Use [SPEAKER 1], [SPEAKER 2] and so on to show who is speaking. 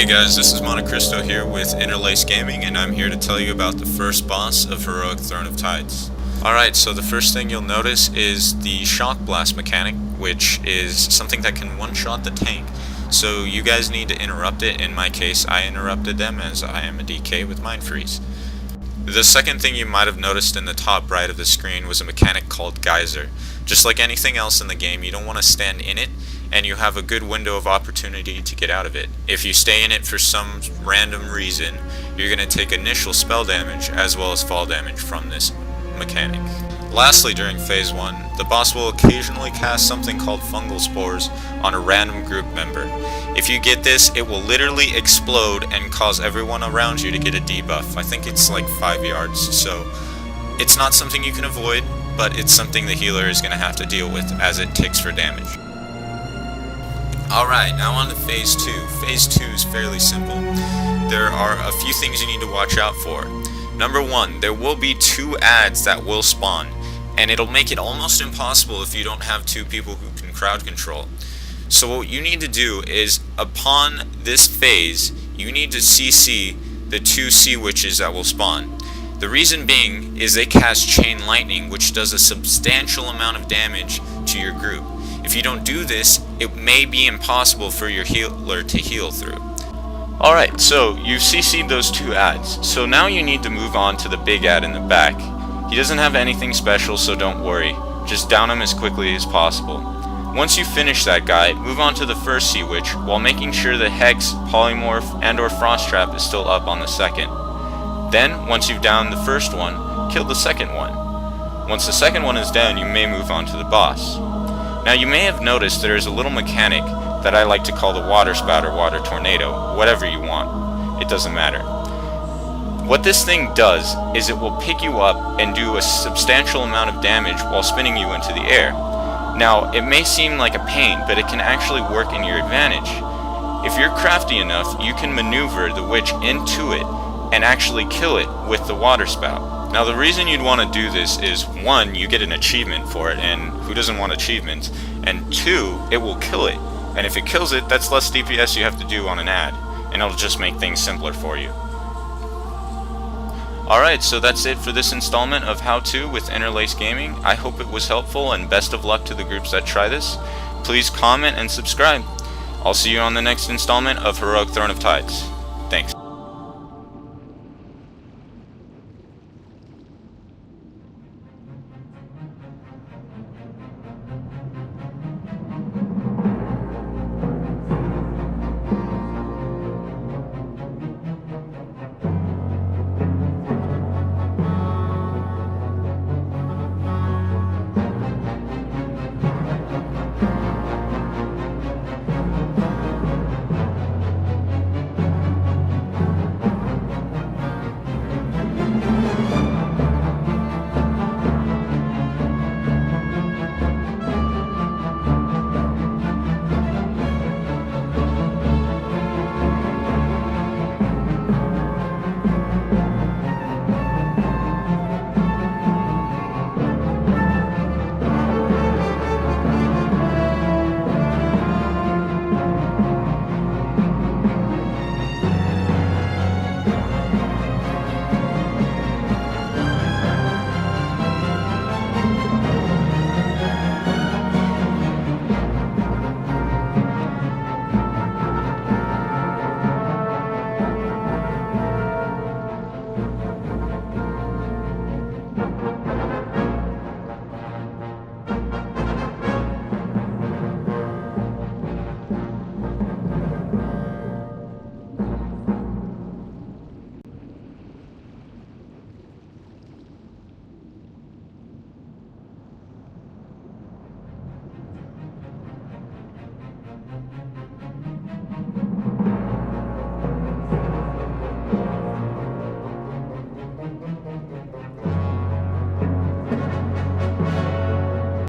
[SPEAKER 1] guys, this is Montecristo here with Interlace Gaming, and I'm here to tell you about the first boss of Heroic Throne of Tides. Alright, so the first thing you'll notice is the Shock Blast mechanic, which is something that can one-shot the tank. So you guys need to interrupt it. In my case, I interrupted them as I am a DK with Mind Freeze. The second thing you might have noticed in the top right of the screen was a mechanic called Geyser. Just like anything else in the game, you don't want to stand in it, and you have a good window of opportunity to get out of it. If you stay in it for some random reason, you're going to take initial spell damage as well as fall damage from this mechanic. Lastly, during phase 1, the boss will occasionally cast something called fungal spores on a random group member. If you get this, it will literally explode and cause everyone around you to get a debuff. I think it's like 5 yards, so it's not something you can avoid, but it's something the healer is going to have to deal with as it ticks for damage. Alright, now on to phase 2. Phase 2 is fairly simple. There are a few things you need to watch out for. Number 1, there will be 2 ads that will spawn, and it'll make it almost impossible if you don't have 2 people who can crowd control. So what you need to do is, upon this phase, you need to CC the 2 sea witches that will spawn. The reason being is they cast chain lightning, which does a substantial amount of damage to your group. If you don't do this, it may be impossible for your healer to heal through. Alright, so you've CC'd those 2 ads, so now you need to move on to the big ad in the back. He doesn't have anything special, so don't worry. Just down him as quickly as possible. Once you finish that guy, move on to the first Sea Witch, while making sure the Hex, Polymorph, and or Frost Trap is still up on the second. Then, once you've downed the first one, kill the second one. Once the second one is down, you may move on to the boss. Now you may have noticed there is a little mechanic that I like to call the Water Spout or Water Tornado, whatever you want, it doesn't matter. What this thing does is it will pick you up and do a substantial amount of damage while spinning you into the air. Now it may seem like a pain, but it can actually work in your advantage. If you're crafty enough, you can maneuver the witch into it and actually kill it with the Water Spout. Now the reason you'd want to do this is 1, you get an achievement for it, and who doesn't want achievements, and 2, it will kill it, and if it kills it, that's less DPS you have to do on an ad, and it'll just make things simpler for you. Alright, so that's it for this installment of How To with Interlace Gaming. I hope it was helpful, and best of luck to the groups that try this. Please comment and subscribe. I'll see you on the next installment of Heroic Throne of Tides.